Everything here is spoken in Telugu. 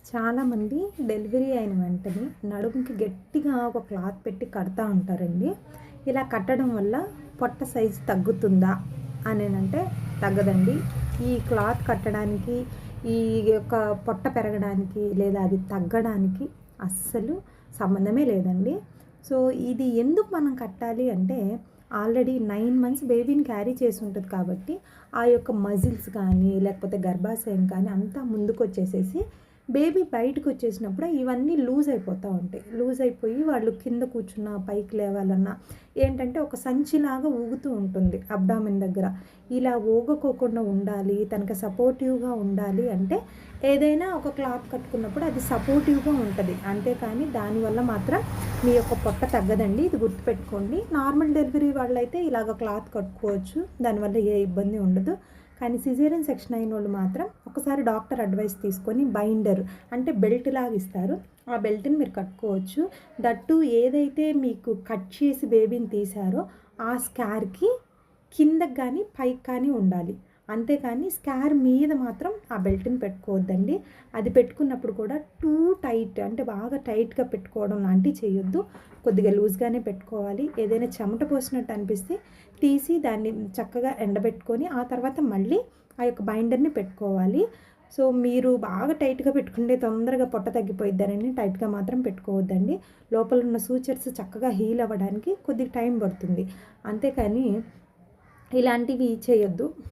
చాలామంది డెలివరీ అయిన వెంటనే నడుముకి గట్టిగా ఒక క్లాత్ పెట్టి కడతా ఉంటారండి. ఇలా కట్టడం వల్ల పొట్ట సైజు తగ్గుతుందా అంటే తగ్గదండి. ఈ క్లాత్ కట్టడానికి, ఈ యొక్క పొట్ట పెరగడానికి లేదా అది తగ్గడానికి అస్సలు సంబంధమే లేదండి. సో ఇది ఎందుకు మనం కట్టాలి అంటే, ఆల్రెడీ 9 మంత్స్ బేబీని క్యారీ చేసి ఉంటుంది కాబట్టి ఆ యొక్క మజిల్స్ కానీ లేకపోతే గర్భాశయం కానీ అంతా ముందుకు వచ్చేసేసి బేబీ బయటకు వచ్చేసినప్పుడు ఇవన్నీ లూజ్ అయిపోతూ ఉంటాయి. లూజ్ అయిపోయి వాళ్ళు కింద కూర్చున్నా పైకి లేవాలన్నా ఏంటంటే ఒక సంచిలాగా ఊగుతూ ఉంటుంది అబ్డామిన్ దగ్గర. ఇలా ఊగకోకుండా ఉండాలి, తనకి సపోర్టివ్గా ఉండాలి అంటే ఏదైనా ఒక క్లాత్ కట్టుకున్నప్పుడు అది సపోర్టివ్గా ఉంటుంది. అంతేకాని దానివల్ల మాత్రం మీ యొక్క పొట్ట తగ్గదండి. ఇది గుర్తుపెట్టుకోండి. నార్మల్ డెలివరీ వాళ్ళైతే ఇలాగ క్లాత్ కట్టుకోవచ్చు, దానివల్ల ఏ ఇబ్బంది ఉండదు. కానీ సిజేరియన్ సెక్షన్ అయిన వాళ్ళు మాత్రం ఒకసారి డాక్టర్ అడ్వైస్ తీసుకొని బైండర్ అంటే బెల్ట్ లాగా ఇస్తారు, ఆ బెల్ట్ని మీరు కట్టుకోవచ్చు. దట్టు ఏదైతే మీకు కట్ చేసి బేబీని తీశారో ఆ స్కార్కి కిందకి కానీ పైకి కానీ ఉండాలి. అంతేకాని స్కార్ మీద మాత్రం ఆ బెల్ట్ని పెట్టుకోవద్దండి. అది పెట్టుకున్నప్పుడు కూడా టూ టైట్ అంటే బాగా టైట్గా పెట్టుకోవడం లాంటివి చేయొద్దు. కొద్దిగా లూజ్గానే పెట్టుకోవాలి. ఏదైనా చెమట పోసినట్టు అనిపిస్తే తీసి దాన్ని చక్కగా ఎండబెట్టుకొని ఆ తర్వాత మళ్ళీ ఆ యొక్క బైండర్ని పెట్టుకోవాలి. సో మీరు బాగా టైట్గా పెట్టుకుంటే తొందరగా పొట్ట తగ్గిపోయిద్దారని టైట్గా మాత్రం పెట్టుకోవద్దండి. లోపల ఉన్న సూచర్స్ చక్కగా హీల్ అవ్వడానికి కొద్దిగా టైం పడుతుంది. అంతేకాని ఇలాంటివి చేయొద్దు.